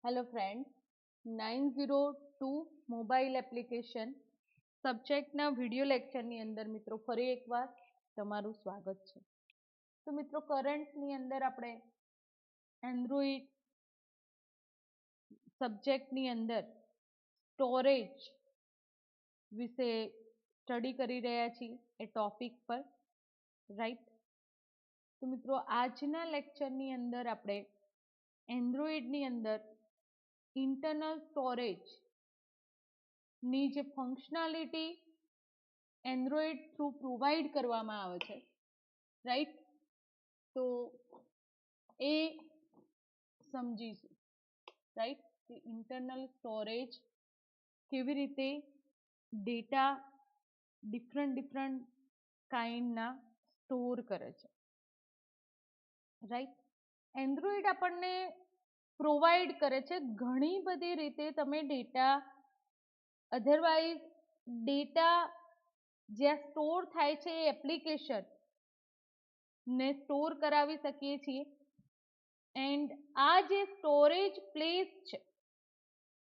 Hello friends, 902 mobile application સબ્જેક્ટના video લેક્ચરની અંદર મિત્રો ફરી એકવાર તમારું સ્વાગત છે. તો મિત્રો કરંટની અંદર આપણે એન્ડ્રોઈડ સબ્જેક્ટની અંદર સ્ટોરેજ વિશે સ્ટડી કરી રહ્યા છીએ એ ટોપિક પર, રાઈટ. તો મિત્રો આજના લેક્ચરની અંદર આપણે એન્ડ્રોઈડની અંદર ઇન્ટરનલ સ્ટોરેજ ની જે ફંક્શનાલિટી એન્ડ્રોઈડ થ્રુ પ્રોવાઈડ કરવામાં આવે છે, રાઈટ, તો એ સમજીશું, રાઈટ, કે ઇન્ટરનલ સ્ટોરેજ કેવી રીતે ડેટા ડિફરન્ટ કાઇન્ડના સ્ટોર કરે છે, રાઈટ. એન્ડ્રોઈડ આપણને પ્રોવાઈડ કરે છે ઘણી બધી રીતે તમે ડેટા, અધરવાઇઝ ડેટા જ્યાં સ્ટોર થાય છે એ એપ્લિકેશન ને સ્ટોર કરાવી શકીએ છીએ. એન્ડ આ જે સ્ટોરેજ પ્લેસ છે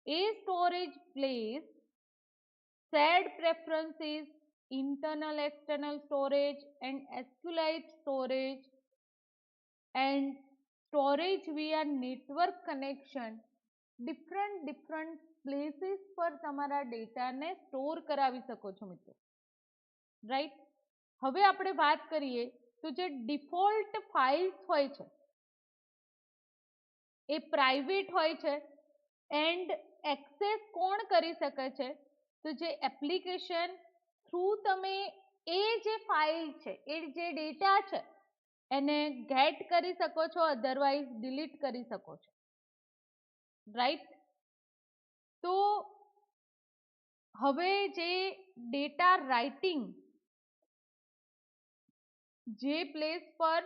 એ storage place shared preferences, internal external storage and SQLite storage and storage via network connection, different places પર તમારા ડેટાને સ્ટોર કરાવી શકો છો મિત્રો, રાઈટ. હવે આપણે વાત કરીએ તો જે ડિફોલ્ટ ફાઇલ્સ હોય છે એ પ્રાઇવેટ હોય છે એન્ડ એક્સેસ કોણ કરી શકે છે, તો જે એપ્લિકેશન થ્રુ તમે એ જે ફાઇલ છે, એ જે ડેટા છે એને ગેટ કરી શકો છો, અધરવાઇઝ ડિલીટ કરી શકો છો, રાઈટ. તો હવે જે ડેટા રાઇટિંગ, જે પ્લેસ પર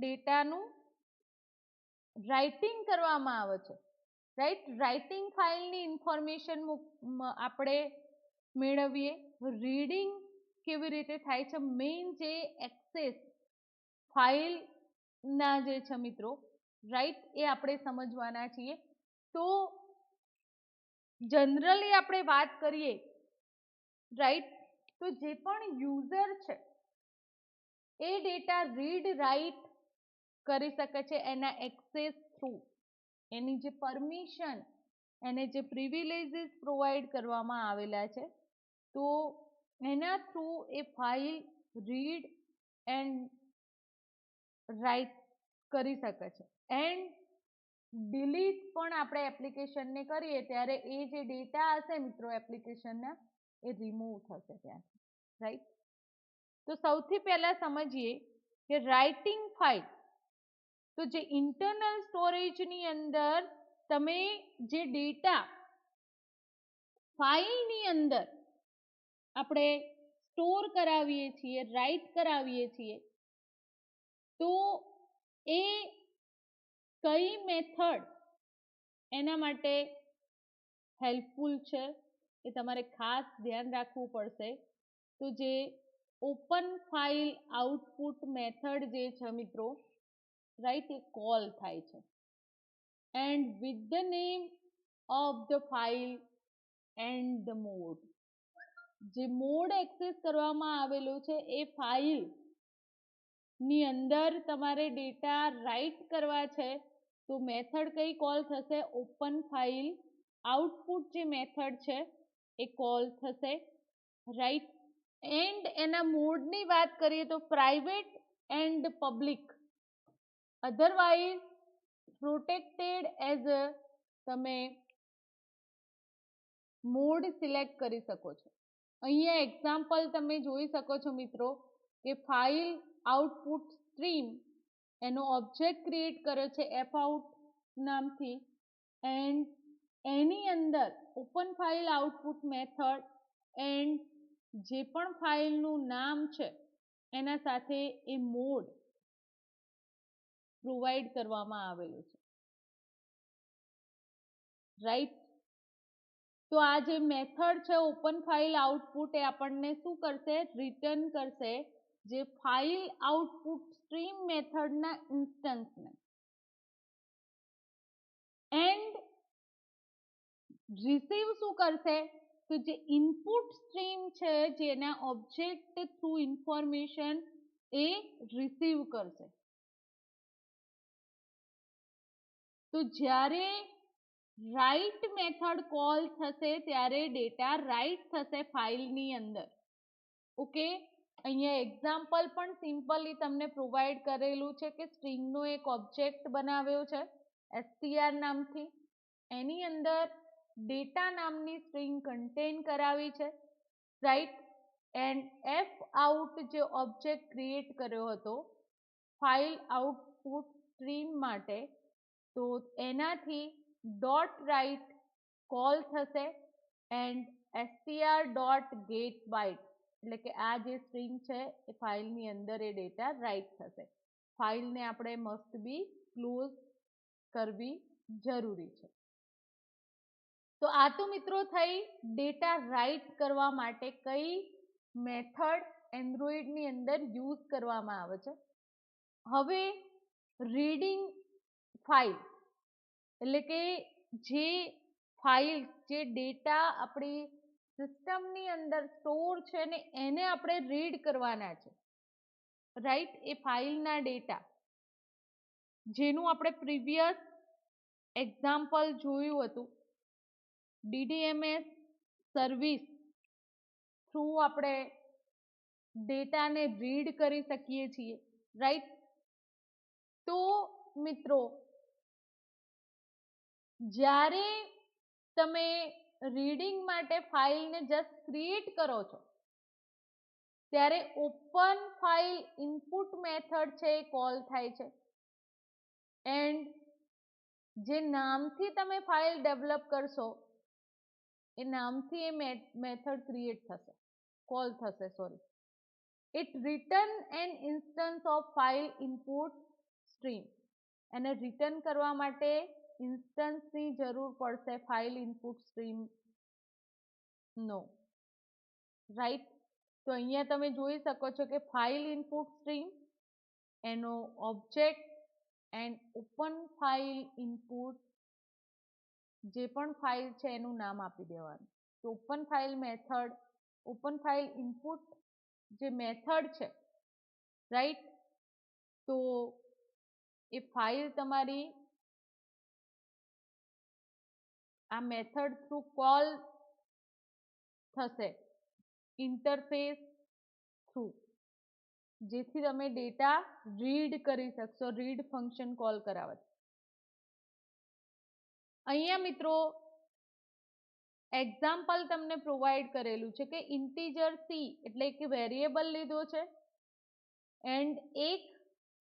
ડેટાનું રાઇટિંગ કરવામાં આવે છે, રાઈટ, રાઇટિંગ ફાઇલની ઇન્ફોર્મેશન આપણે મેળવીએ, રીડિંગ કેવી રીતે થાય છે, મેઇન જે એક્સેસ ફાઇલના જે છે મિત્રો, રાઈટ, એ આપણે સમજવાના છીએ. તો જનરલી આપણે વાત કરીએ, રાઈટ, તો જે પણ યુઝર છે એ ડેટા રીડ રાઇટ કરી શકે છે એના એક્સેસ થ્રુ, એની જે પરમિશન, એને જે પ્રિવિલેજીસ પ્રોવાઈડ કરવામાં આવેલા છે, તો એના through A file read and write કરી શકે છે. એન્ડ ડિલીટ પણ આપણે એપ્લિકેશનને કરીએ ત્યારે એ જે ડેટા હશે મિત્રો એપ્લિકેશનના, એ રિમૂવ થશે ત્યાંથી, રાઈટ. તો સૌથી પહેલા સમજીએ કે રાઇટિંગ ફાઇલ, તો જે ઇન્ટરનલ સ્ટોરેજની અંદર તમે જે ડેટા ફાઇલની અંદર આપણે સ્ટોર કરાવીએ છીએ, રાઇટ કરાવીએ છીએ, તો એ કઈ મેથડ એના માટે હેલ્પફુલ છે એ તમારે ખાસ ધ્યાન રાખવું પડશે. તો જે ઓપન ફાઇલ આઉટપુટ મેથડ જે છે મિત્રો, રાઈટ, એ કોલ થાય છે and with the name of the file and the mode, જે મોડ એક્સેસ કરવામાં આવેલો છે એ ફાઇલ ની અંદર તમારે ડેટા રાઇટ કરવા છે, તો મેથડ કઈ કોલ થશે, ઓપન ફાઇલ આઉટપુટ જે મેથડ છે એ કોલ થશે, રાઈટ. એન્ડ એના મોડની વાત કરીએ તો private and public, otherwise protected as તમે મોડ સિલેક્ટ કરી શકો છો. અહીંયા એક્ઝામ્પલ તમે જોઈ શકો છો મિત્રો કે ફાઇલ આઉટપુટ સ્ટ્રીમ એનો ઓબ્જેક્ટ ક્રિએટ કર્યો છે એફઆઉટ નામથી, એન્ડ એની અંદર open file output method and જે પણ ફાઇલનું નામ છે એના સાથે એ મોડ પ્રોવાઈડ કરવામાં આવેલું છે, રાઈટ. તો આ જે મેથડ છે ઓપન ફાઇલ આઉટપુટ, એ આપણને શું કરશે, રિટર્ન કરશે જે ફાઇલ આઉટપુટ સ્ટ્રીમ મેથડના ઇન્સ્ટન્સને. એન્ડ રિસીવ શું કરશે? તો જે ઇનપુટ સ્ટ્રીમ છે, જેના ઓબ્જેક્ટ થ્રુ ઇન્ફોર્મેશન એ રિસીવ કરશે. તો જ્યારે રાઈટ મેથડ કોલ થશે ત્યારે ડેટા રાઈટ થશે ફાઇલની અંદર. ઓકે, અહીંયા એક્ઝામ્પલ પણ સિમ્પલી તમને પ્રોવાઈડ કરેલું છે કે સ્ટ્રિંગનો એક ઓબ્જેક્ટ બનાવ્યો છે str નામથી, એની અંદર ડેટા નામની સ્ટ્રિંગ કન્ટેન કરાવી છે, રાઈટ. એન્ડ એફ આઉટ જે ઓબ્જેક્ટ ક્રિએટ કર્યો હતો ફાઇલ આઉટપુટ સ્ટ્રીમ માટે, તો એનાથી ડોટ રાઈટ કોલ થશે and str dot get byte, એટલે કે આ જે સ્ટ્રિંગ છે એ ફાઇલની અંદર એ ડેટા રાઈટ થશે. ફાઇલને આપણે મસ્ટ બી ક્લોઝ કરવી જરૂરી છે. તો આ તો મિત્રો થઈ ડેટા રાઈટ કરવા માટે કઈ મેથડ એન્ડ્રોઈડની અંદર યુઝ કરવામાં આવે છે. હવે રીડિંગ ફાઇલ, એટલે કે જે ફાઇલ, જે ડેટા આપણી સિસ્ટમની અંદર સ્ટોર છે ને એને આપણે રીડ કરવાના છે, રાઈટ. એ ફાઇલના ડેટા જેનું આપણે પ્રીવિયસ એક્ઝામ્પલ જોયું હતું, DDMS સર્વિસ થ્રુ આપણે ડેટાને રીડ કરી શકીએ છીએ, રાઈટ. તો મિત્રો જ્યારે તમે રીડિંગ માટે ફાઇલને જસ્ટ ક્રિએટ કરો છો ત્યારે ઓપન ફાઇલ ઇનપુટ મેથડ છે એ કોલ થાય છે એન્ડ જે નામથી તમે ફાઇલ ડેવલપ કરશો એ નામથી એ મેથડ ક્રિએટ થશે, કોલ થશે, sorry. It return an instance of file input stream. એને રિટર્ન કરવા માટે ઇન્સ્ટન્સની જરૂર પડશે ફાઇલ ઇનપુટ સ્ટ્રીમ નો, રાઈટ. તો અહીંયા તમે જોઈ શકો છો કે ફાઇલ ઇનપુટ સ્ટ્રીમ, એનો object and open file input, જે પણ ફાઇલ છે એનું નામ આપી દેવાનું. તો open file method, open file input જે મેથડ છે, રાઈટ. તો એ ફાઇલ તમારી આ મેથડ થ્રુ કોલ થશે ઇન્ટરફેસ થ્રુ, જેથી તમે ડેટા રીડ કરી શકશો, રીડ ફંક્શન કોલ કરાવે. અહીંયા મિત્રો એક્ઝામ્પલ તમને પ્રોવાઈડ કરેલું છે કે ઇન્ટીજર સી એટલે કે વેરિયેબલ લીધો છે એન્ડ એક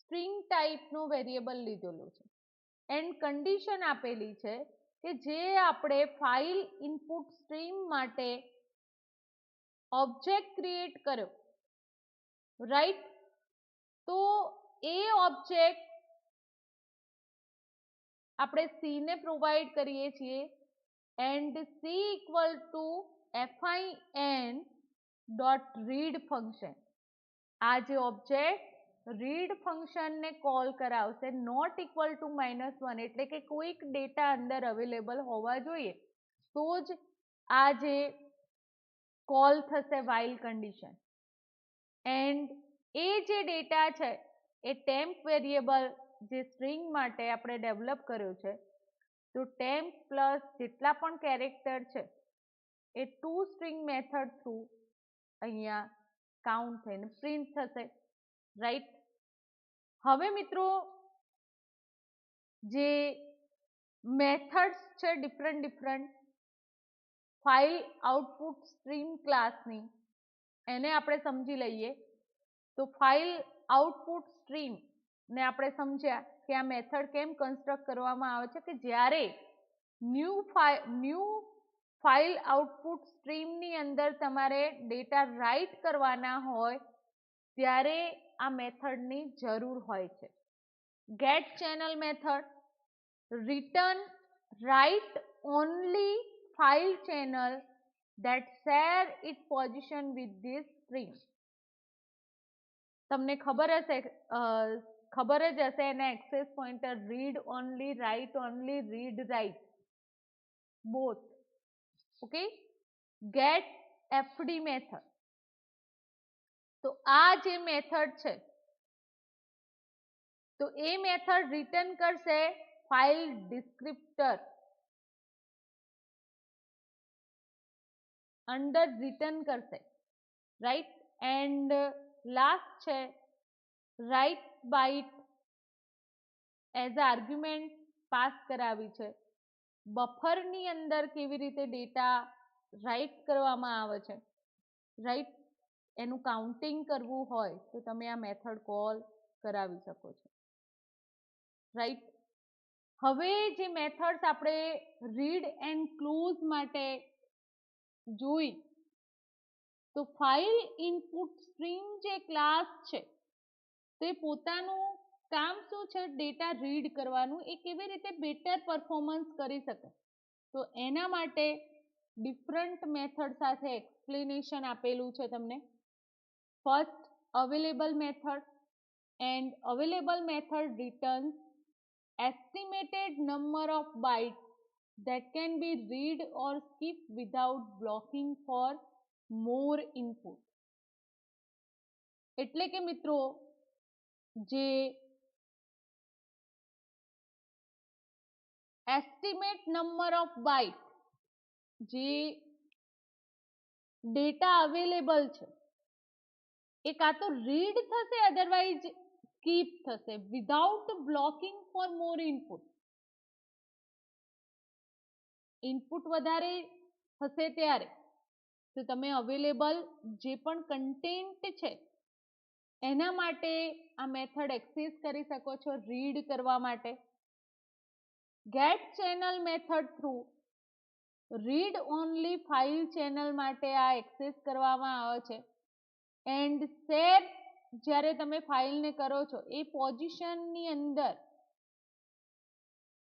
સ્ટ્રિંગ ટાઈપનું વેરિયેબલ લીધેલું છે એન્ડ કન્ડિશન આપેલી છે કે જે આપણે ફાઇલ ઇનપુટ સ્ટ્રીમ માટે ઓબ્જેક્ટ ક્રિએટ કર્યો, રાઈટ. તો એ ઓબ્જેક્ટ આપણે સી ને પ્રોવાઈડ કરીએ છીએ and C equal two fin dot read function. આ જે ઓબ્જેક્ટ રીડ ફંક્શનને કોલ કરાવશે નોટ ઇક્વલ ટુ -1, એટલે કે કોઈક ડેટા અંદર અવેલેબલ હોવા જોઈએ તો જ આ જે કોલ થશે વાઇલ કન્ડિશન. એન્ડ એ જે ડેટા છે એ ટેમ્પ વેરિયેબલ જે સ્ટ્રિંગ માટે આપણે ડેવલપ કર્યો છે, તો ટેમ્પ પ્લસ જેટલા પણ કેરેક્ટર છે એ ટુ સ્ટ્રિંગ મેથડ થ્રુ અહીંયા કાઉન્ટ થઈને પ્રિન્ટ થશે, રાઈટ. હવે મિત્રો જે મેથડ્સ છે ડિફરન્ટ ફાઇલ આઉટપુટ સ્ટ્રીમ ક્લાસની, એને આપણે સમજી લઈએ. તો ફાઇલ આઉટપુટ સ્ટ્રીમ ને આપણે સમજ્યા કે આ મેથડ કેમ કન્સ્ટ્રક્ટ કરવામાં આવે છે કે જ્યારે ન્યૂ ફાઇલ આઉટપુટ સ્ટ્રીમની અંદર તમારે ડેટા રાઈટ કરવાના હોય ત્યારે આ મેથડની જરૂર હોય છે. Get channel method return write only file channel that share its position with this string. તમને ખબર જ હશે એના access pointer read only, write only, read write both. Okay, get FD method. તો આ જે મેથડ છે તો એ મેથડ રિટર્ન કરશે ફાઇલ ડિસ્ક્રિપ્ટર અંડર રિટર્ન કરશે, રાઈટ. એન્ડ લાસ્ટ છે write byte as argument pass કરાવી છે. બફરની અંદર કેવી રીતે ડેટા રાઇટ કરવામાં આવે છે, રાઈટ, એનું કાઉન્ટિંગ કરવું હોય તો તમે આ મેથડ કોલ કરાવી શકો છો, રાઈટ. હવે જે મેથડ્સ આપણે રીડ એન્ડ ક્લોઝ માટે જોઈ, તો ફાઇલ ઇનપુટ સ્ટ્રીમ જે ક્લાસ છે તે પોતાનું કામ શું છે, ડેટા રીડ કરવાનું, એ કેવી રીતે બેટર પરફોર્મન્સ કરી શકે. તો એના માટે ડિફરન્ટ મેથડ સાથે એક્સપ્લેનેશન આપેલું છે તમને. First available method, and available method returns estimated number of bytes that can be read or skip without blocking for more input. એટલે કે મિત્રો જે એસ્ટિમેટ નંબર ઓફ બાઇટ, જે ડેટા અવેલેબલ છે એ કાં તો રીડ થશે અધરવાઇઝ સ્કીપ થશે without blocking for more input. Input વધારે હશે ત્યારે તો તમે અવેલેબલ જે પણ કન્ટેન્ટ છે એના માટે આ મેથડ એક્સેસ કરી શકો છો રીડ કરવા માટે. Get channel method through read only file channel માટે આ એક્સેસ કરવામાં આવે છે. એન્ડ શેર જ્યારે તમે ફાઇલને કરો છો એ પોઝિશનની અંદર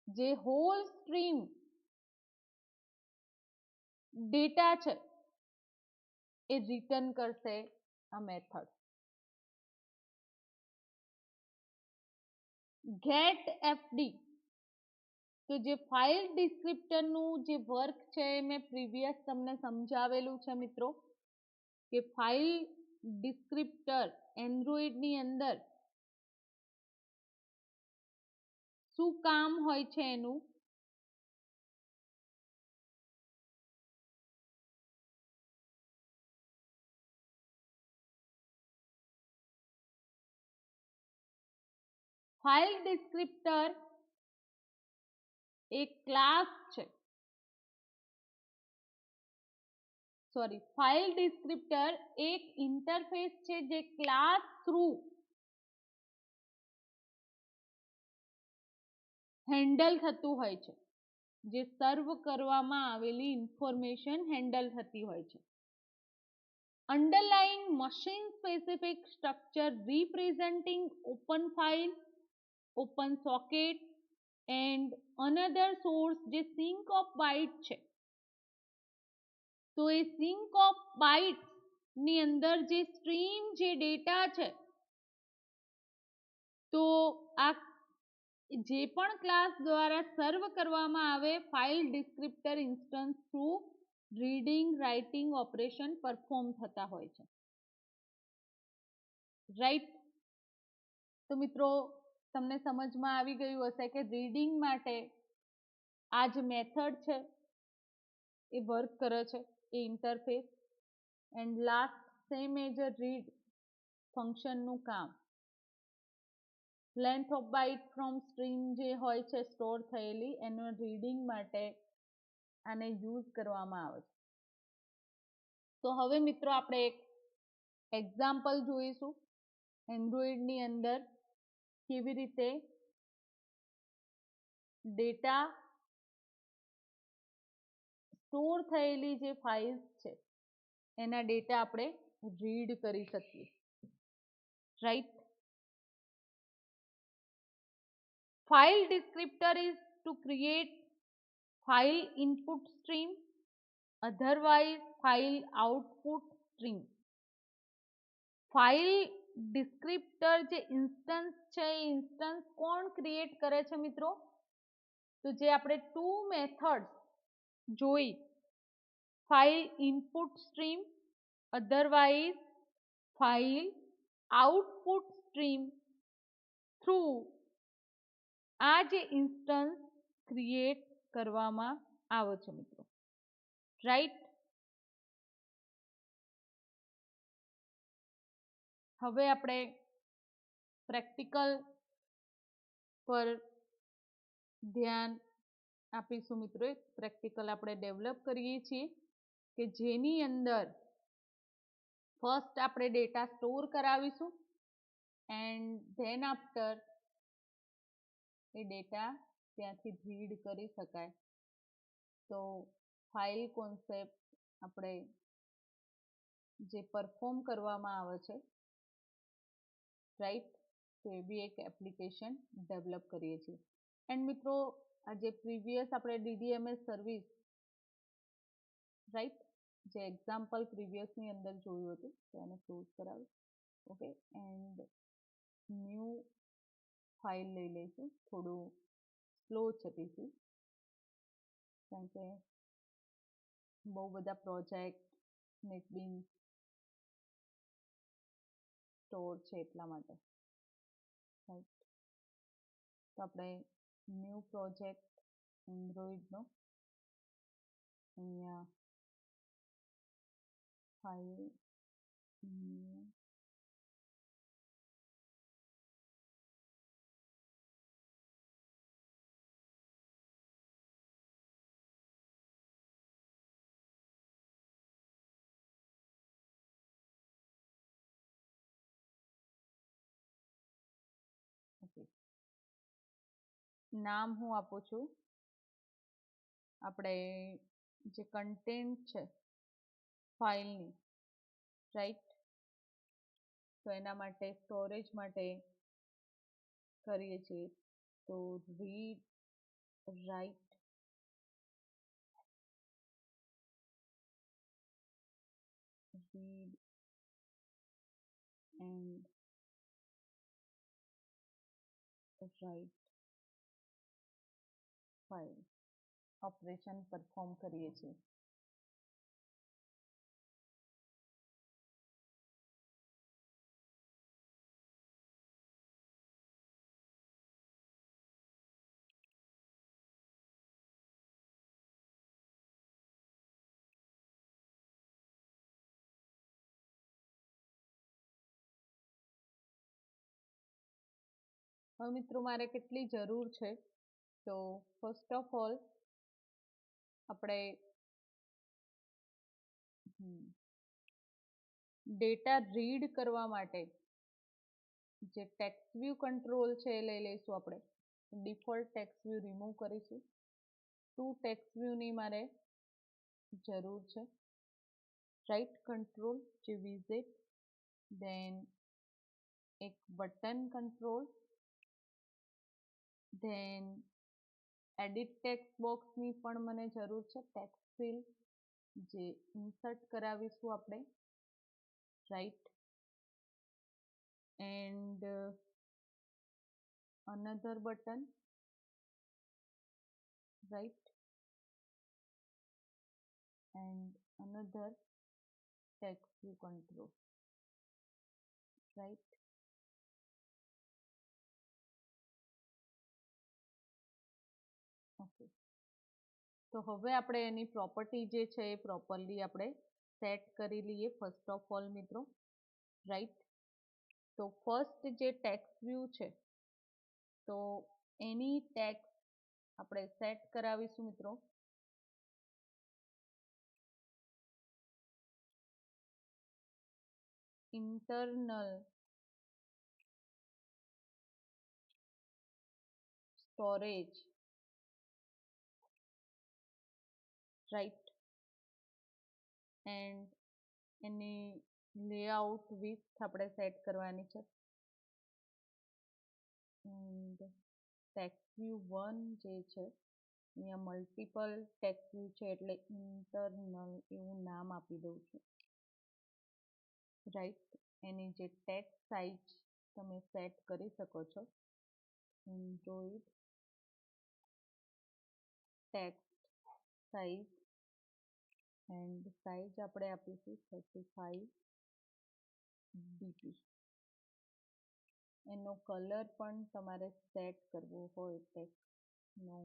જે હોલ સ્ટ્રીમ ડેટા છે એ રિટર્ન કરશે આ મેથડ. ગેટ એફડી, તો જે ફાઇલ ડિસ્ક્રિપ્ટરનું જે વર્ક છે એ મેં પ્રીવિયસ તમને સમજાવેલું છે મિત્રો, કે ફાઇલ ડિસ્ક્રિપ્ટર એન્ડ્રોઇડની અંદર શું કામ હોય છે એનું. ફાઇલ ડિસ્ક્રિપ્ટર એક ક્લાસ છે, સોરી, ફાઇલ ડિસ્ક્રિપ્ટર એક ઇન્ટરફેસ છે જે ક્લાસ થ્રુ હેન્ડલ થતું હોય છે, જે સર્વ કરવામાં આવેલી ઇન્ફોર્મેશન હેન્ડલ થતી હોય છે. underlying machine specific structure representing open file, open socket and another source જે sync of byte છે. તો એ sync of bytes ની અંદર જે સ્ટ્રીમ જે ડેટા છે તો આ જે પણ ક્લાસ દ્વારા સર્વ કરવામાં આવે file descriptor instance through reading writing operation perform થતા હોય છે, રાઈટ. તો મિત્રો તમને સમજમાં આવી ગયું હશે કે રીડિંગ માટે આ જે મેથડ છે એ વર્ક કરે છે, એ interface. And last same as a read ફંક્શનનું કામ. Length of byte from stream જે હોય છે સ્ટોર થયેલી એનો રીડિંગ માટે આને યુઝ કરવામાં આવે છે. તો હવે મિત્રો આપણે એક એક્ઝામ્પલ જોઈશું એન્ડ્રોઇડની અંદર કેવી રીતે ડેટા સ્ટોર થયેલી જે ફાઇલ્સ છે એના ડેટા આપણે રીડ કરી શકીએ, right. File descriptor is to create file input stream, otherwise file output stream. File descriptor જે ઇન્સ્ટન્સ છે એ ઇન્સ્ટન્સ કોણ ક્રિએટ કરે છે મિત્રો, તો જે આપણે ટુ મેથડ્સ જોઈ file input stream, otherwise file output stream through આ જે ઇન્સ્ટન્સ ક્રિએટ કરવામાં આવે છે મિત્રો, રાઈટ. હવે આપણે પ્રેક્ટિકલ પર ધ્યાન આપીશું મિત્રો. એક પ્રેક્ટિકલ આપણે ડેવલપ કરીએ છીએ કે જેની અંદર ફર્સ્ટ આપણે ડેટા સ્ટોર કરાવીશું એન્ડ ધેન આફ્ટર એ ડેટા ત્યાંથી રીડ કરી શકાય. તો ફાઇલ કોન્સેપ્ટ આપણે જે પરફોર્મ કરવામાં આવે છે, રાઈટ, તો એ બી એક એપ્લિકેશન ડેવલપ કરીએ છીએ. એન્ડ મિત્રો આ જે પ્રીવિયસ આપણે ડીડીએમએસ સર્વિસ, રાઈટ, જે એક્ઝામ્પલ પ્રીવિયસની અંદર જોયું હતું તો એને ક્લોઝ કરાવી. ઓકે, એન્ડ ન્યૂ ફાઇલ લઈ લઈશું. થોડું સ્લો છે પીસી કારણ કે બહુ બધા પ્રોજેક્ટ નેટબીન્સ સ્ટોર છે એટલા માટે, રાઈટ. તો આપણે ન્યૂ પ્રોજેક્ટ એન્ડ્રોઈડનો અહીંયા ફાઇલ ઓકે, નામ હું આપું છું આપણે જે કન્ટેન્ટ છે ફાઇલની, રાઈટ. તો એના માટે સ્ટોરેજ માટે કરીએ છીએ તો read write read and write file operation perform કરીએ છીએ. હવે મિત્રો મારે કેટલી જરૂર છે, તો ફર્સ્ટ ઓફ ઓલ આપણે ડેટા રીડ કરવા માટે જે ટેક્સ્ટ વ્યૂ કંટ્રોલ છે એ લઈ લઈશું. આપણે ડિફોલ્ટ ટેક્સ્ટ વ્યૂ રિમૂવ કરીશું. 2 ટેક્સ્ટ વ્યૂની મારે જરૂર છે, રાઈટ. કંટ્રોલ જે વિઝિટ, ધેન એક button control, then edit text બોક્સની પણ મને જરૂર છે. ટેક્સ્ટ ફિલ જે ઇન્સર્ટ કરાવીશું આપણે, right. And another button, right, and another text view control, right. Okay, તો હવે આપણે એની પ્રોપર્ટી જે છે એ પ્રોપરલી આપણે સેટ કરી લઈએ ફર્સ્ટ ઓફ ઓલ મિત્રો, રાઈટ. તો ફર્સ્ટ જે ટેક્સ્ટ વ્યૂ છે તો એની ટેક્સ્ટ આપણે સેટ કરાવીશું મિત્રો internal storage, right. And any layout width આપણે સેટ કરવાની છે. એન્ડ ટેક્સ્ટ વ્યૂ 1 જે છે અહીંયા મલ્ટિપલ ટેક્સ્ટ વ્યૂ છે એટલે ઇન્ટરનલ એવું નામ આપી દઉં છું, રાઈટ. એની જે ટેક્સ્ટ સાઇઝ તમે સેટ કરી શકો છો, Android text size and size આપણે આપીશું 35 dp. એનો કલર પણ તમારે સેટ કરવો હોય ટેક્સ્ટનો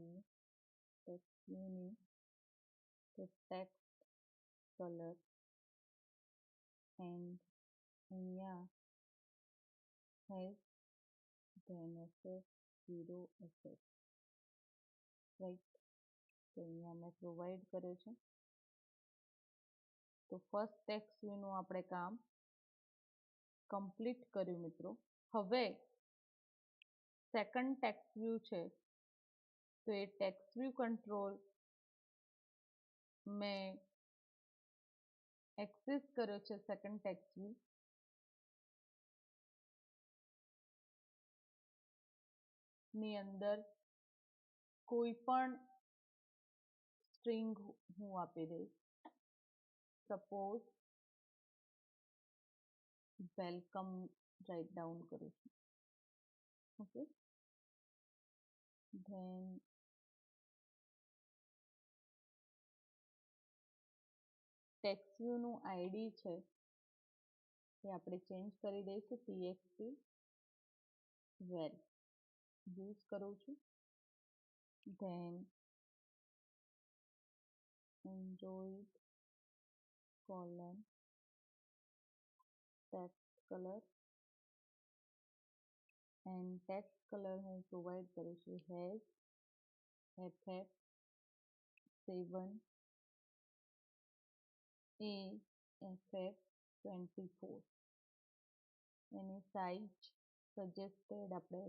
ટેક્સ્ટની તો ટેક્સ્ટ કલર એન્ડ અહીંયા has then SF 0 SF right. તો અહીંયા મેં પ્રોવાઈડ કર્યો છે. તો ફર્સ્ટ ટેક્સ્ટ વ્યૂનું આપણે કામ કમ્પ્લીટ કર્યું મિત્રો. હવે સેકન્ડ ટેક્સ્ટ વ્યૂ છે તો એ ટેક્સ્ટ વ્યૂ કંટ્રોલ મેં એક્સેસ કર્યો છે. સેકન્ડ ટેક્સ્ટ વ્યૂ ની અંદર કોઈ પણ સ્ટ્રિંગ હું આપી દઈશ. સપોઝ વેલકમ રાઇટ ડાઉન કરું છું. ઓકે, ધેન ટેક્સ્ટ વ્યૂનું આઈડી છે એ આપણે ચેન્જ કરી દઈશું. txt વેલ યુઝ કરું છું. Then android colon text colour and text colour હું પ્રોવાઈડ કરું છું હેઝ ff7 AFF24. એની સાઇઝ સજેસ્ટેડ આપણે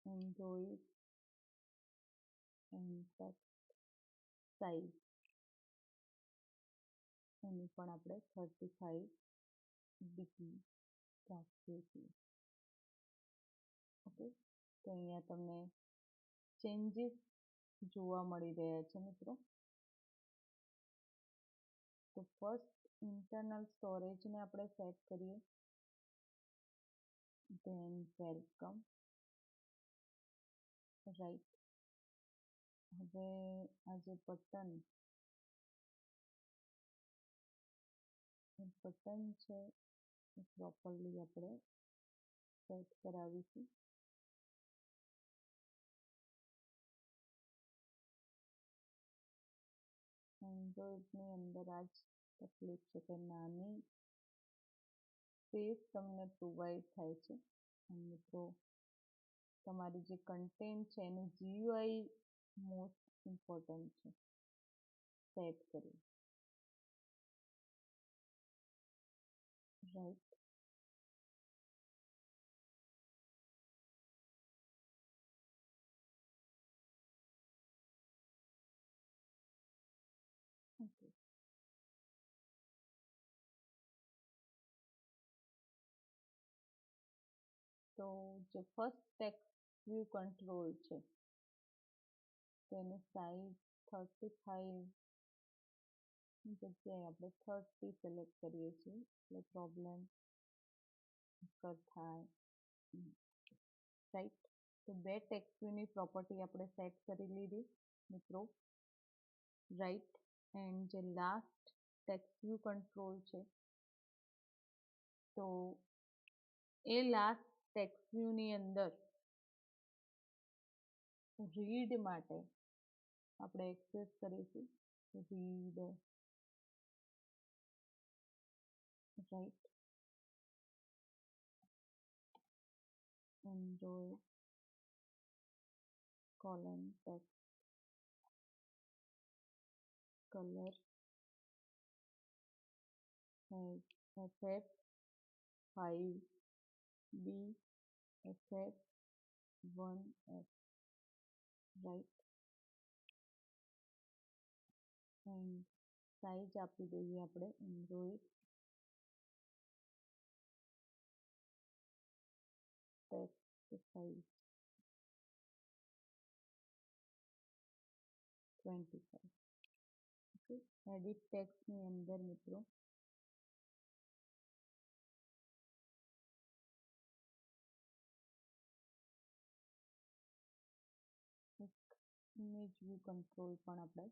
એન્ડ્રોઈડ એન્ડ ટેક્સ્ટ સાઇઝ એની પણ આપણે 35 dp રાખીએ છીએ. ઓકે, તો અહીંયા તમને ચેન્જીસ જોવા મળી રહ્યા છે મિત્રો. તો ફર્સ્ટ ઇન્ટરનલ સ્ટોરેજને આપણે સેટ કરીએ. Then welcome right. હવે આ જે બટન છે એ પ્રોપરલી આપણે સેટ કરાવીશું. એન્ડ્રોઈડની અંદર આ જ તકલીફ છે કે નાની સ્પેસ તમને પ્રોવાઈડ થાય છે. અને મિત્રો તમારી જે કન્ટેન્ટ છે એનું GUI મોસ્ટ ઇમ્પોર્ટન્ટ છે સેટ કરવું. રાઈટ. ઓકે, તો જે ફર્સ્ટ ટેક્સ્ટ વ્યૂ કંટ્રોલ છે તેની સાઇઝ 35 જગ્યાએ આપણે 30 સિલેક્ટ કરીએ છીએ એટલે પ્રોબ્લેમ થાય. રાઈટ. તો બે ટેક્સ્ટ વ્યૂની પ્રોપર્ટી આપણે સેટ કરી લીધી મિત્રો. રાઈટ. એન્ડ જે લાસ્ટ ટેક્સ્ટ વ્યૂ કંટ્રોલ છે તો એ લાસ્ટ ટેક્સ્ટ વ્યૂની અંદર રીડ માટે આપણે એક્સેસ કરીશું read write android colon text colour ff5b ff1f write. And size આપી દઈએ આપણે android text size 25. Okay, edit ટેક્સ્ટની અંદર મિત્રો એક ઇમેજ વ્યૂ કંટ્રોલ પણ આપણે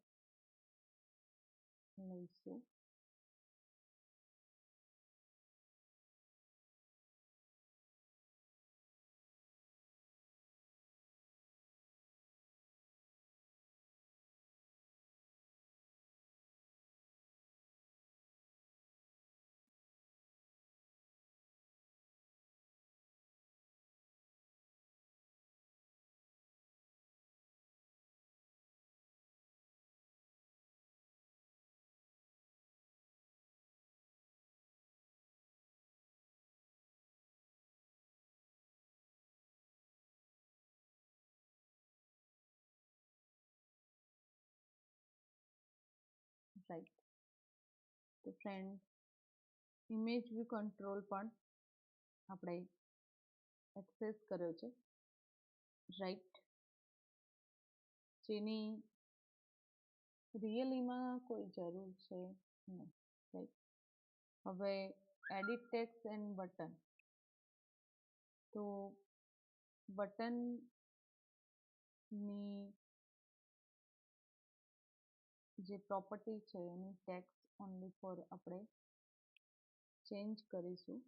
લઈશું. રાઈટ. તો ફ્રેન્ડ, ઇમેજ વ્યૂ કંટ્રોલ પણ આપણે એક્સેસ કર્યો છે. રાઈટ. જેની રિયલીમાં કોઈ જરૂર છે નહીં. રાઈટ. હવે એડિટ ટેક્સ્ટ એન્ડ બટન. તો બટનની જે પ્રોપર્ટી છે એની ટેક્સ્ટ ઓનલી ફોર આપણે ચેન્જ કરીશું.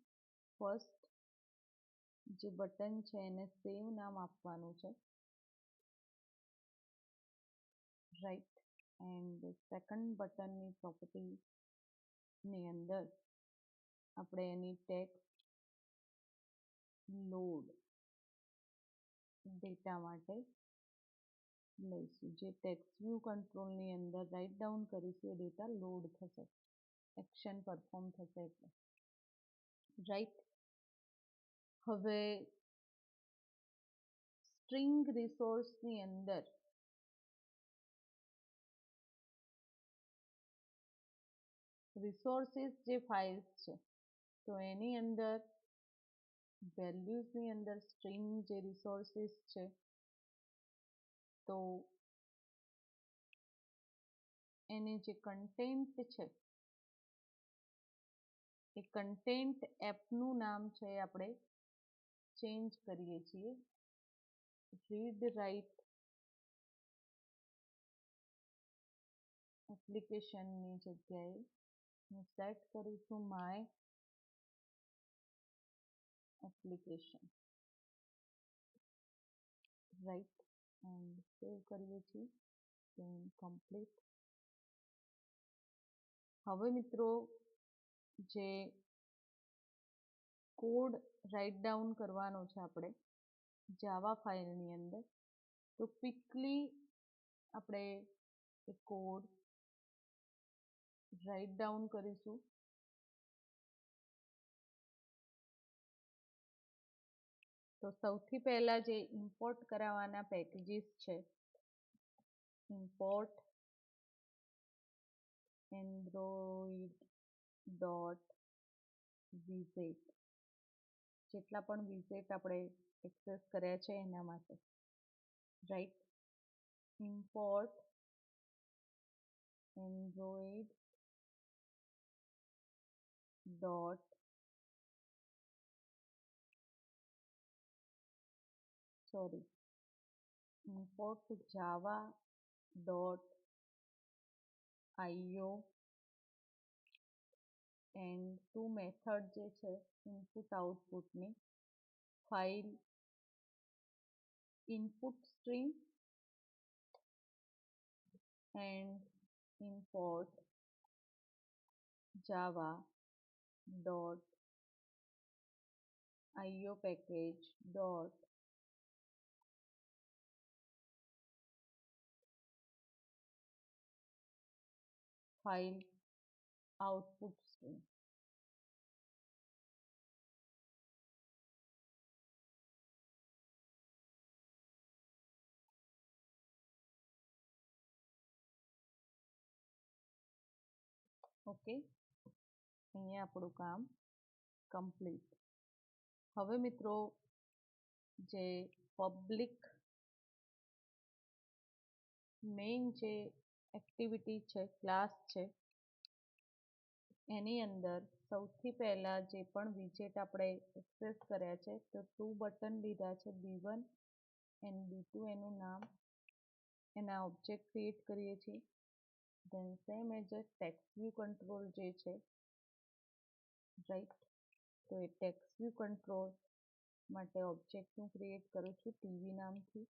ફર્સ્ટ જે બટન છે એને સેવ નામ આપવાનું છે. રાઈટ. એન્ડ સેકન્ડ બટનની પ્રોપર્ટીની અંદર આપણે એની ટેક્સ્ટ લોડ ડેટા માટે લઈશું. જે ટેક્સ્ટ વ્યૂ કંટ્રોલની અંદર રાઇટ ડાઉન કરીશું એ ડેટા લોડ થશે, એક્શન પરફોર્મ થશે એટલે. રાઈટ. હવે સ્ટ્રિંગ રિસોર્સની અંદર રિસોર્સિસ જે ફાઇલ્સ છે તો એની અંદર વેલ્યુઝની અંદર સ્ટ્રિંગ જે રિસોર્સિસ છે તો એની જે કન્ટેન્ટ છે એ કન્ટેન્ટ એપનું નામ છે આપણે ચેન્જ કરીએ છીએ. રીડ રાઇટ એપ્લિકેશનની જગ્યાએ હું સેટ કરું છું માય એપ્લિકેશન. રાઈટ. એન્ડ સેવ કરીએ છીએ. કમ્પ્લીટ. હવે મિત્રો જે કોડ રાઇટ ડાઉન કરવાનો છે આપણે જાવા ફાઇલની અંદર, તો ક્વિકલી આપણે એ કોડ રાઇટ ડાઉન કરીશું. તો સૌથી પહેલા જે ઇમ્પોર્ટ કરાવવાના પેકેજીસ છે, ઇમ્પોર્ટ android.vz, જેટલા પણ વિઝેટ આપણે એક્સેસ કર્યા છે એના માટે. Right. Import android dot sorry import java.io and two method જે છે ઇનપુટ આઉટપુટની file input string and import java.io package dot file output string. Okay, અહીંયા આપણું કામ કમ્પ્લીટ. હવે મિત્રો જે પબ્લિક મેઇન જે એક્ટિવિટી છે, ક્લાસ છે, એની અંદર સૌથી પહેલા જે પણ વિજેટ આપણે એક્સેસ કર્યા છે તો 2 બટન લીધા છે, B1 એન્ડ B2 એનું નામ, એના ઓબ્જેક્ટ ક્રિએટ કરીએ છીએ. Then same as a text view control જે છે, રાઈટ, તો એ ટેક્સ્ટ વ્યૂ કંટ્રોલ માટે ઓબ્જેક્ટ હું ક્રિએટ કરું છું ટીવી નામથી,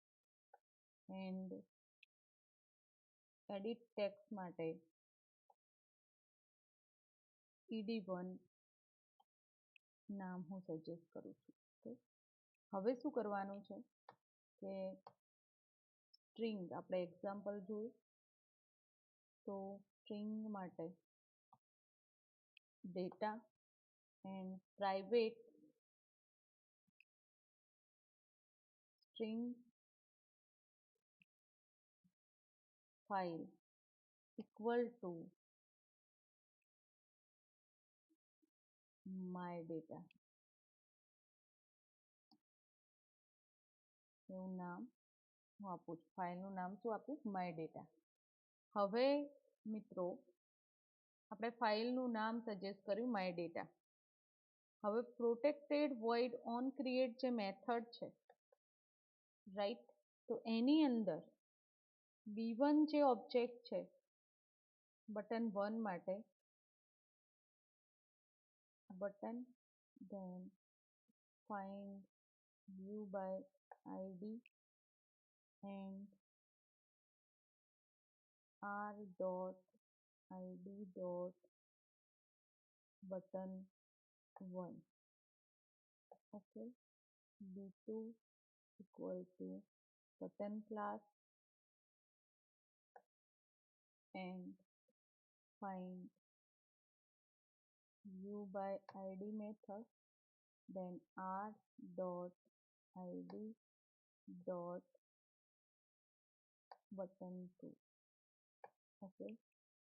એન્ડ એડિટ ટેક્સ્ટ માટે ed1 નામ હું સજેસ્ટ કરું છું. ઓકે, હવે શું કરવાનું છે કે સ્ટ્રિંગ આપણે એક્ઝામ્પલ જોયું, તો સ્ટ્રિંગ માટે data and private string file equal to my data એવું નામ હું આપું છું. ફાઇલનું નામ શું આપીશ? My data. હવે મિત્રો આપણે ફાઇલનું નામ સજેસ્ટ કર્યું માય ડેટા. હવે પ્રોટેક્ટેડ વોઇડ ઓન ક્રિએટ જે મેથડ છે, રાઈટ, તો એની અંદર b1 જે ઓબ્જેક્ટ છે બટન 1 માટે button, then find view by id and r dot id dot button 1. Okay, b2 equal to button class and find view by id method, then r dot id dot button 2. Okay,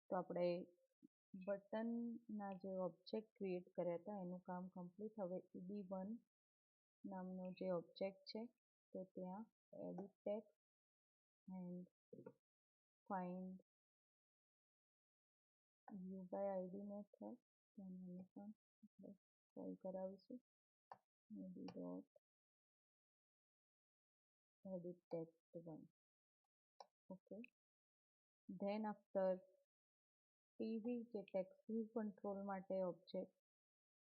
તો આપણે બટનના જે object create કર્યા હતા એનું કામ complete. હવે ed1 નામનો જે ઓબ્જેક્ટ છે તો ત્યાં edit text and find view by ID method, તેને પણ આપણે કોલ કરાવીશું id dot edit text 1. Okay, then after TV જે ટેક્સ્ટ વ્યૂ કંટ્રોલ માટે ઓબ્જેક્ટ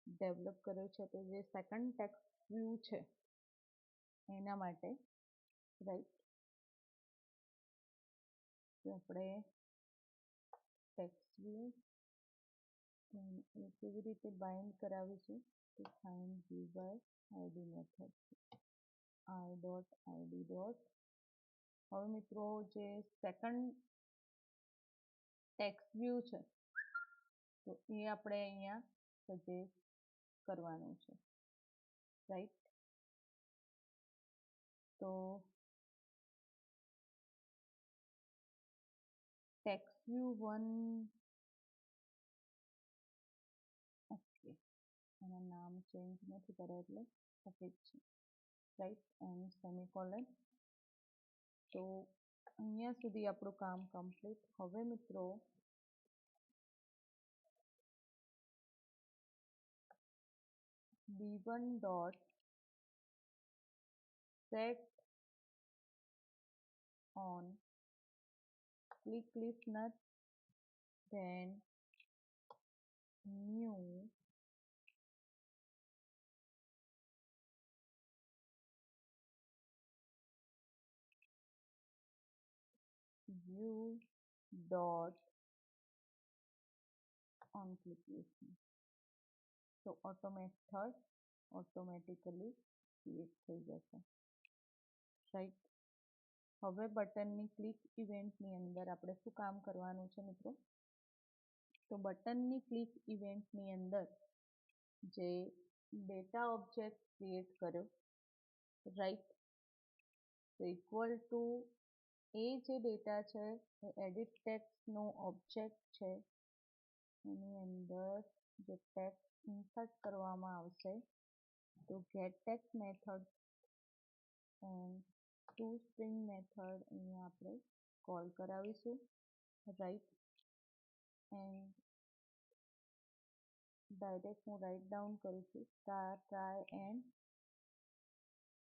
ડેવલપ કર્યો છે, તો જે સેકન્ડ ટેક્સ્ટ વ્યૂ છે એના માટે, રાઈટ, આપણે ટેક્સ્ટ વ્યૂ એ કેવી રીતે બાઇન્ડ કરાવીશું, તો find view by ID method r dot ID dot. હવે મિત્રો જે સેકન્ડ ટેક્સ્ટ વ્યૂ છે તો એ આપણે અહીંયા સજેસ્ટ કરવાનું છે, રાઈટ. તો ટેક્સ્ટ વ્યૂ 1, ઓકે, એના નામ ચેન્જ નથી કર્યા એટલે ઓકે જ છે, રાઈટ, એન્ડ સેમિકોલન. તો અહીંયા સુધી આપણું કામ કમ્પ્લીટ. હવે મિત્રો b1 dot set on click listener, then new view dot on click listener. તો ઓટો મેથડ ઓટોમેટિકલી ક્રિએટ થઈ જશે, રાઈટ. હવે બટનની ક્લિક ઇવેન્ટની અંદર આપણે શું કામ કરવાનું છે મિત્રો, તો બટનની ક્લિક ઇવેન્ટની અંદર જે ડેટા ઓબ્જેક્ટ ક્રિએટ કર્યો, રાઈટ, તો ઇક્વલ ટુ એ જે ડેટા છે એ એડિટ ટેક્સ્ટનો ઓબ્જેક્ટ છે, એની અંદર જે ટેક્સ્ટ ઇન્સર્ટ કરવામાં આવશે તો get text method and to string method અહીંયા આપણે કોલ કરાવીશું, રાઈટ. એન્ડ ડાયરેક્ટ હું રાઇટ ડાઉન કરું છું સ્ટાર ટ્રાય એન્ડ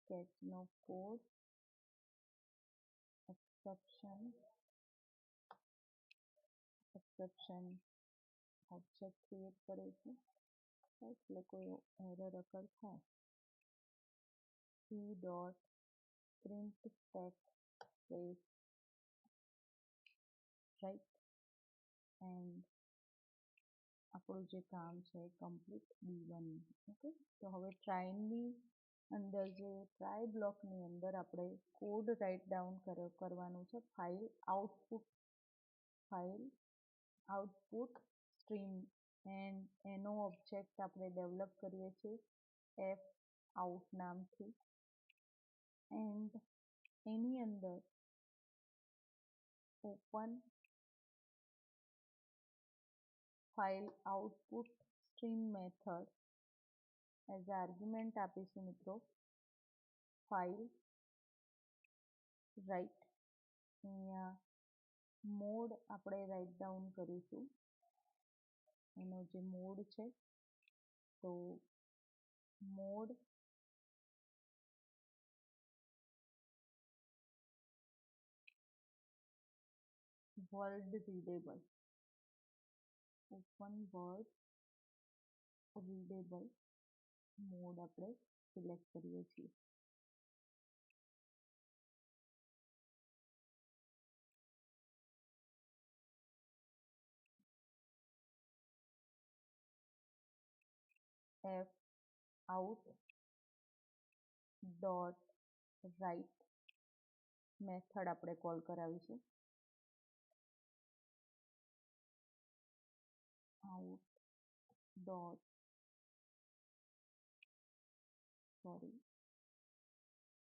કેચનો code exception exception object create કરીશું, રાઈટ, એટલે કોઈ એરર અકર થાય p dot print stack space right, and આપણું જે કામ છે એ કમ્પ્લીટ B1. ઓકે, તો હવે ટ્રાયની અંદર જે ટ્રાય બ્લોકની અંદર આપણે કોડ રાઇટ ડાઉન કરવાનું છે, ફાઇલ આઉટપુટ સ્ટ્રીમ, એન્ડ એનો ઓબ્જેક્ટ આપણે ડેવલપ કરીએ છીએ એફ આઉટ નામથી, એન્ડ એની અંદર open file output stream method as argument આપીશું મિત્રો ફાઇલ રાઇટ. અહીંયા મોડ આપણે રાઇટ ડાઉન કરીશું, એનો જે મોડ છે તો mode world readable, open word readable mode આપણે સિલેક્ટ કરીએ છીએ. F out dot write method આપણે કોલ કરાવીશું, out dot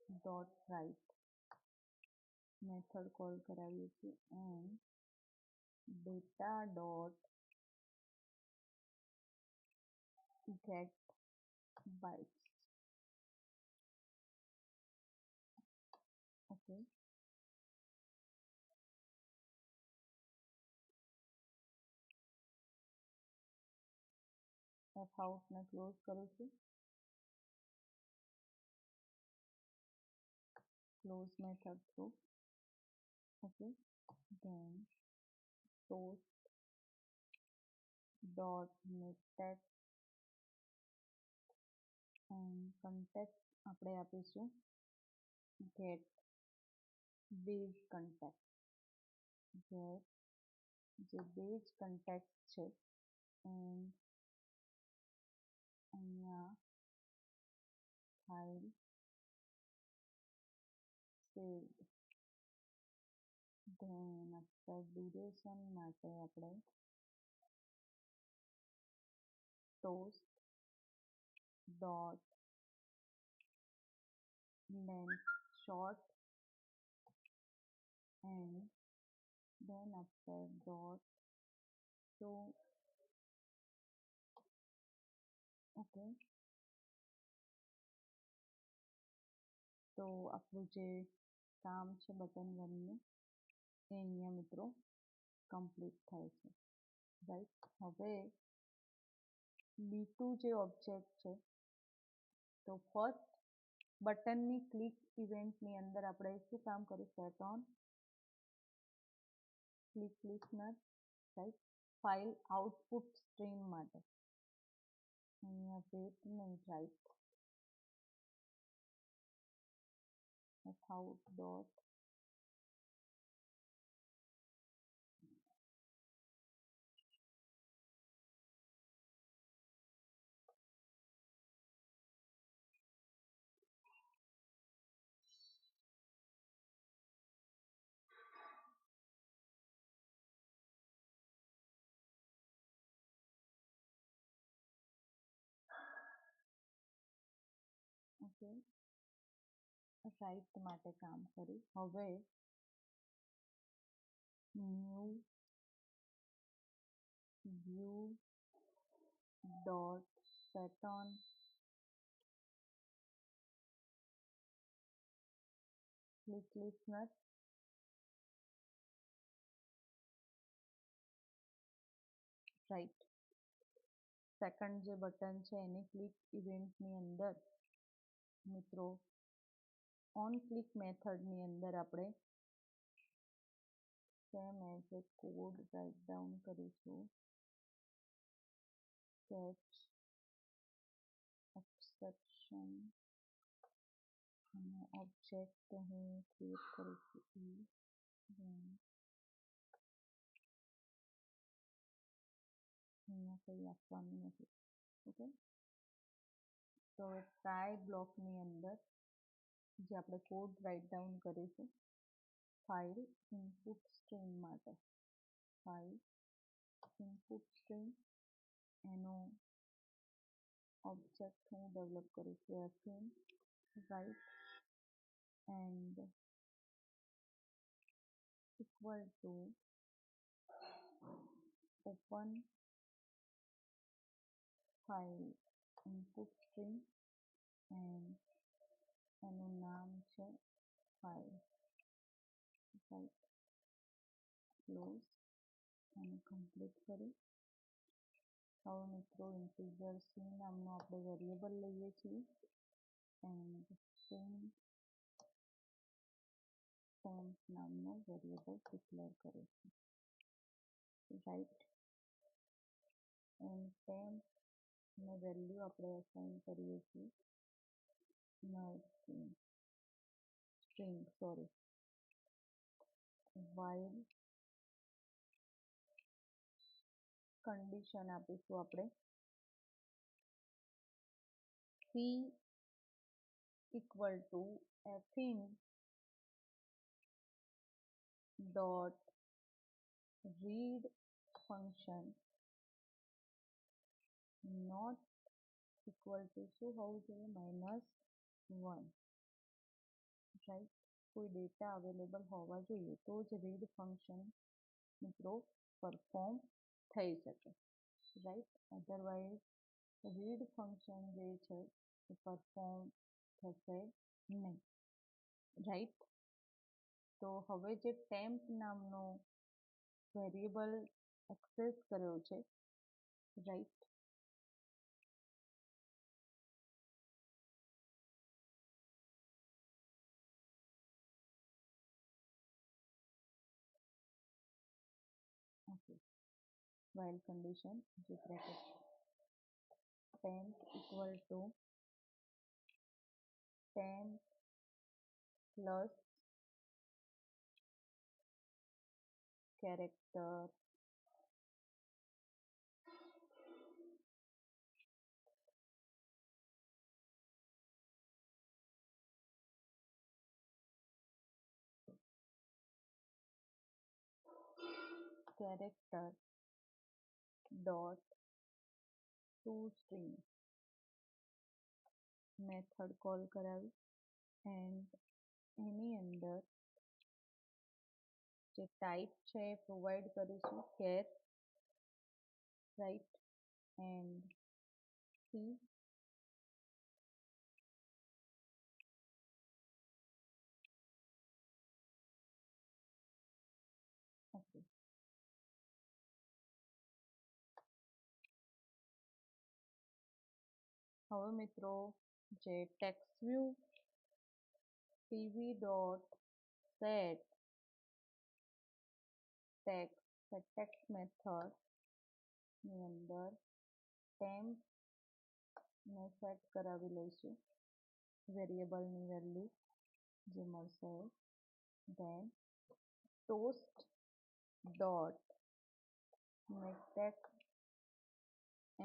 dot write method call કરાવીએ છીએ, and data dot get bytes. Okay, F આઉટને ક્લોઝ કરીશું, close method through. Okay, then toast dot nettext and context આપણે આપીશું get base context, get જે base context છે, and અહીંયા file saved, then after duration માટે આપણે toast dot length short, and then after dot show. Okay, તો આપણું જે કામ છે બટન 1નું એ અહીંયા મિત્રો કમ્પ્લીટ થાય છે, રાઈટ. હવે B2 જે ઓબ્જેક્ટ છે તો ફર્સ્ટ બટનની ક્લિક ઇવેન્ટની અંદર આપણે શું કામ કર્યું, sat on click listener, right, file output stream માટે અહીંયા વેટ નહીં, right, out dot okay, right માટે કામ કર્યું. હવે new view dot sat on click listener, right, second જે બટન છે એની ક્લિક ઇવેન્ટની અંદર મિત્રો ઓન ક્લિક મેથડની અંદર આપણે same as a code write down કરીશું. કેચ એક્સેપ્શન અને ઓબ્જેક્ટ હું ક્રિએટ કરીશું અહીંયા કંઈ આપવાનું નથી. ઓકે, તો હવે ટ્રાય બ્લોકની અંદર જે આપણે કોડ રાઇટ ડાઉન કરીશું ફાઇલ ઇનપુટ સ્ટ્રીમ માટે, ફાઇલ ઇનપુટ સ્ટ્રીમ એનો ઓબ્જેક્ટ હું ડેવલપ કરીશું F in right and equal to open file input stream and એનું નામ છે ફાઇલ રાઇટ. ક્લોઝ અને કમ્પ્લીટ કરી. હવે મિત્રો ઇન્ટિજર સી નામનો આપણે વેરિયેબલ લઈએ છીએ એન્ડ સ્ટ્રીંગ ટેમ્પ નામનો વેરિયેબલ ડિક્લેર કરીશું રાઈટ. એન્ડ ટેમ્પ ને વેલ્યુ આપણે અસાઇન કરીએ છીએ નલ સ્ટ્રીંગ વાઇલ કન્ડિશન આપીશું આપણે C equal to F in dot read function not equal to શું હોવું જોઈએ -1 રાઈટ. કોઈ ડેટા અવેલેબલ હોવા જોઈએ તો જ રીડ ફંક્શન મિત્રો પરફોર્મ થઈ શકે રાઈટ. અધરવાઇઝ રીડ ફંક્શન જે છે એ પરફોર્મ થશે નહીં રાઈટ. તો હવે જે ટેમ્પ નામનો વેરિયેબલ એક્સેસ કર્યો છે રાઈટ, ઓકે, while condition જે bracket temp equal to temp plus character dot toString method call કરાવી એન્ડ એની અંદર જે ટાઈપ છે એ પ્રોવાઈડ કરીશું char right and C okay. હવે મિત્રો જે text view TV dot set text મેથડની અંદર ટેમ્પ ને સેટ કરાવી લઈશું વેરિયેબલની વેલ્યુ જે મળશે then toast dot text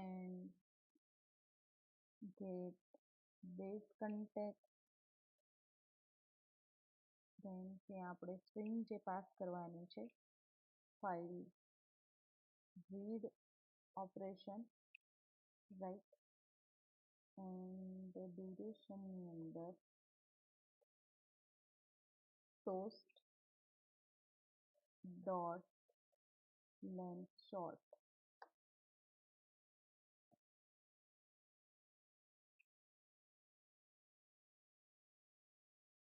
and get base context then ત્યાં આપણે સ્ટ્રિંગ જે પાસ કરવાની છે file read operation right and ડ્યુરેશનની અંદર toast dot length short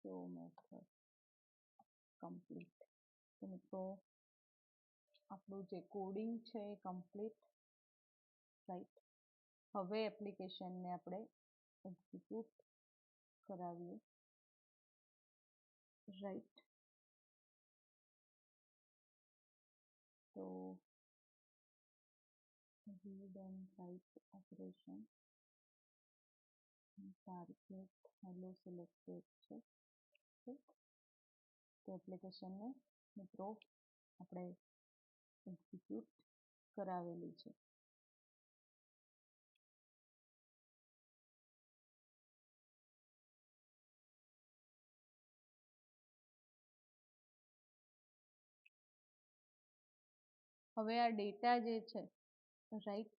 show method complete. તો મિત્રો આપણું જે કોડિંગ છે એ કમ્પ્લીટ રાઈટ. હવે એપ્લિકેશનને આપણે એક્ઝિક્યુટ કરાવીએ રાઈટ. તો read and write operation target hello selected છે. ઠીક, તો એપ્લિકેશનને મિત્રો આપણે એક્ઝિક્યુટ કરાવેલી છે. હવે આ ડેટા જે છે રાઈટ,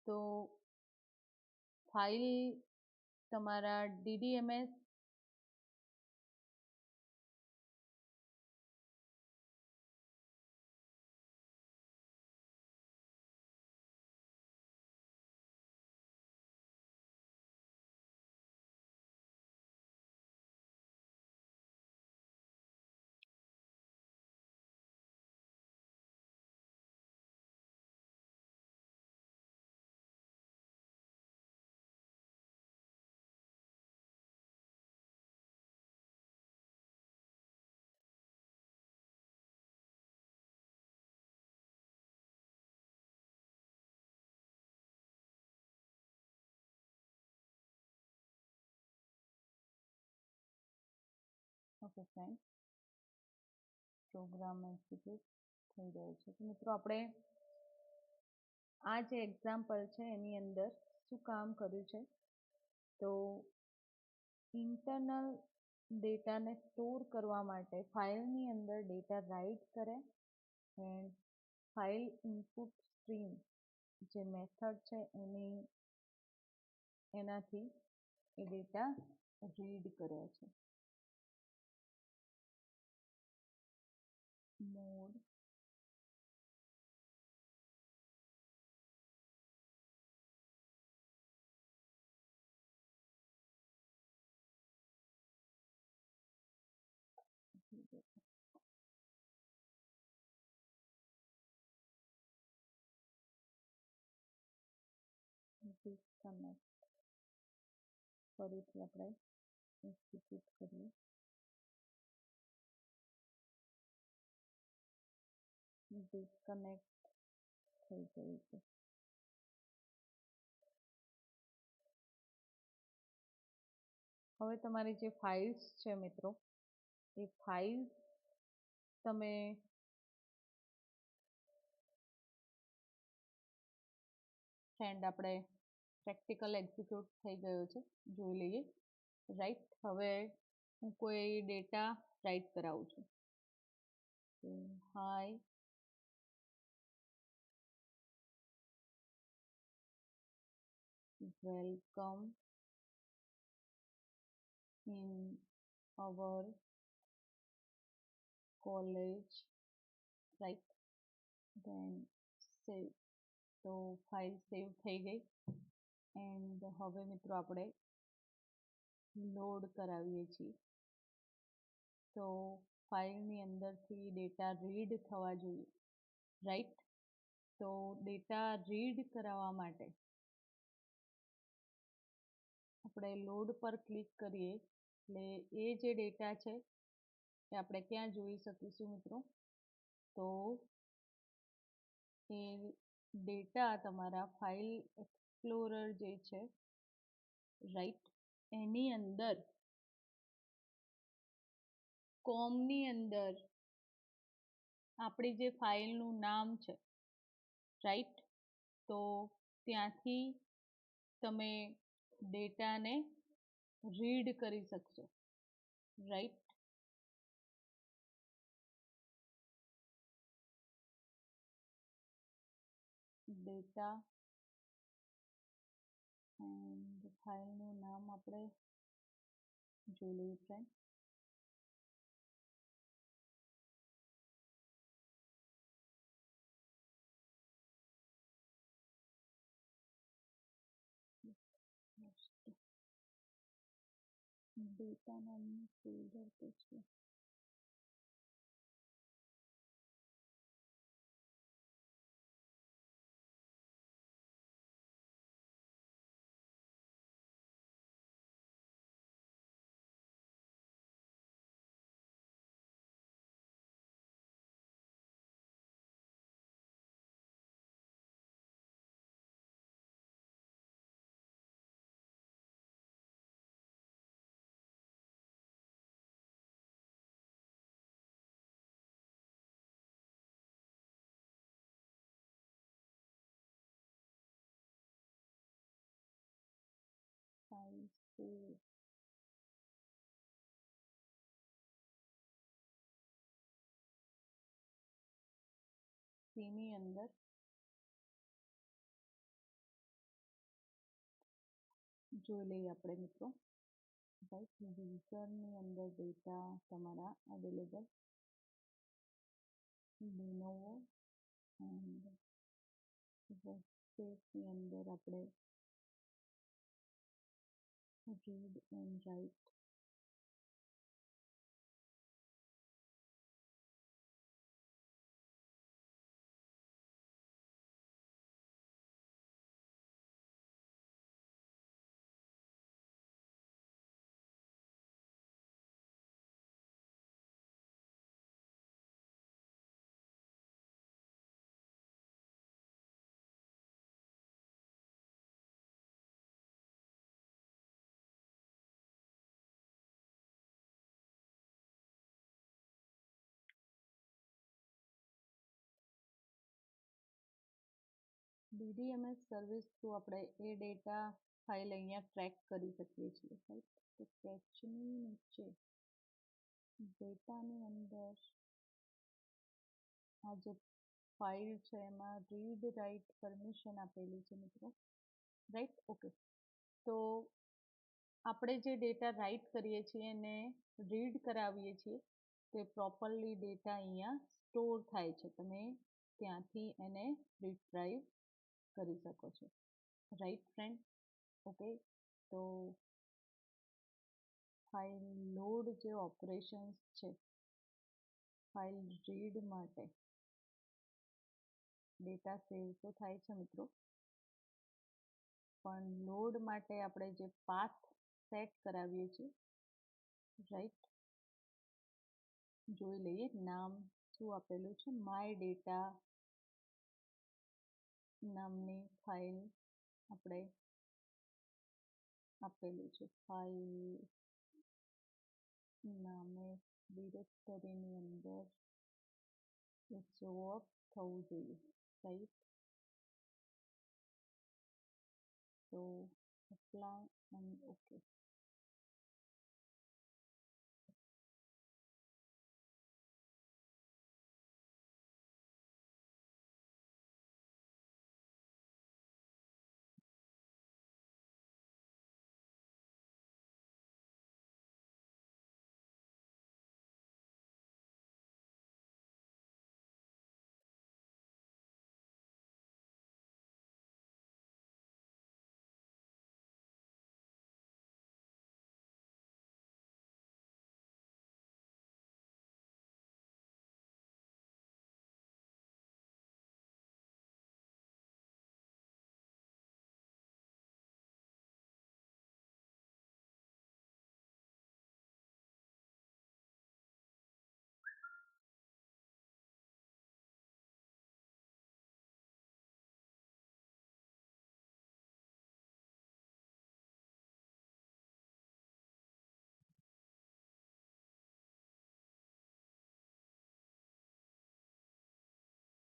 તો ફાઇલ તમારા DDMS okay fine, program execute થઈ રહ્યો છે. તો મિત્રો આપણે આ જે એક્ઝામ્પલ છે એની અંદર શું કામ કર્યું છે, તો ઇન્ટરનલ ડેટાને સ્ટોર કરવા માટે ફાઇલની અંદર ડેટા રાઇટ કરે એન્ડ ફાઇલ ઇનપુટ સ્ટ્રીમ જે મેથડ છે એનાથી એ ડેટા રીડ કરે છે. મોડ ડિસ્કનેક્ટ, ફરીથી આપણે એક્ઝિક્યુટ કરીએ. ડિસ્કનેક્ટ થઈ ગયું છે. હવે તમારી જે ફાઇલ્સ છે મિત્રો, એ ફાઇલ્સ તમે ફ્રેન્ડ આપણે પ્રેક્ટિકલ એક્ઝિક્યુટ થઈ ગયો છે, જોઈ લઈએ. રાઈટ, હવે હું કોઈ ડેટા રાઇટ કરાવું છું. Hi welcome in our college, right, then save. તો ફાઇલ સેવ થઈ ગઈ એન્ડ હવે મિત્રો આપણે લોડ કરાવીએ છીએ. તો ફાઇલની અંદરથી ડેટા રીડ થવા જોઈએ, રાઈટ. તો ડેટા રીડ કરાવવા માટે આપણે લોડ પર ક્લિક કરીએ એટલે એ જે ડેટા છે એ આપણે ક્યાં જોઈ શકીશું મિત્રો, તો એ ડેટા તમારા ફાઇલ એક્સપ્લોરર જે છે રાઈટ, એની અંદર કોમની અંદર આપણી જે ફાઇલનું નામ છે રાઈટ, તો ત્યાંથી તમે ડેટાને રીડ કરી શકશો, રાઈટ. ડેટા એન્ડ ફાઇલનું નામ આપણે જોઈ લઈએ ફ્રેન્ડ. ડેટા નામનું ફોલ્ડર તો છે. સી ની અંદર જોઈ લઈએ આપણે મિત્રો, રાઈટ. યુઝરની અંદર ડેટા તમારા અવેલેબલ લીનોવો એન્ડ વર્કસ્પેસની અંદર આપણે read and write DDMS service through આપણે એ ડેટા ફાઇલ અહીંયા ટ્રેક કરી શકીએ છીએ, રાઈટ. તો કેચની નીચે ડેટાની અંદર આ જે ફાઇલ છે એમાં રીડ રાઇટ પરમિશન આપેલી છે મિત્રો, રાઈટ. ઓકે, તો આપણે જે ડેટા રાઇટ કરીએ છીએ એને રીડ કરાવીએ છીએ તો એ પ્રોપરલી ડેટા અહીંયા સ્ટોર થાય છે. તમે ત્યાંથી એને રિટ્રાઈવ કરી શકો છો, રાઈટ ફ્રેન્ડ. ઓકે, તો ફાઇલ લોડ જે ઓપરેશન્સ છે ફાઇલ રીડ માટે ડેટા સેવ તો થાય છે મિત્રો, પણ લોડ માટે આપણે જે પાથ સેટ કરાવીએ છીએ, રાઈટ, જોઈ લઈએ. નામ શું આપેલું છે, માય ડેટા નામની ફાઇલ આપણે આપેલું છે. ફાઇલ નામે ડિરેક્ટરીની અંદર શો અપ થવું જોઈએ, રાઈટ. તો apply and okay.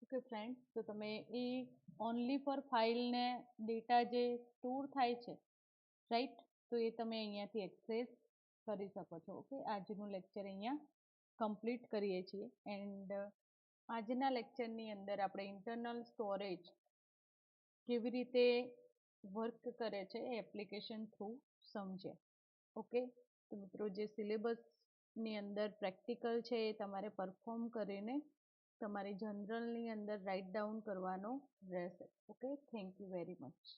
Okay friend, તો તમે એ ઓનલી ફોર ફાઇલને ડેટા જે સ્ટોર થાય છે, રાઈટ, તો એ તમે અહીંયાથી એક્સેસ કરી શકો છો. ઓકે, આજનું લેક્ચર અહીંયા કમ્પ્લીટ કરીએ છીએ. એન્ડ આજના લેક્ચરની અંદર આપણે ઇન્ટરનલ સ્ટોરેજ કેવી રીતે વર્ક કરે છે એ એપ્લિકેશન થ્રુ સમજ્યા. ઓકે, તો મિત્રો જે સિલેબસની અંદર પ્રેક્ટિકલ છે એ તમારે પરફોર્મ કરીને તમારી જનરલની અંદર રાઇટ ડાઉન કરવાનો રહેશે. Okay, thank you very much.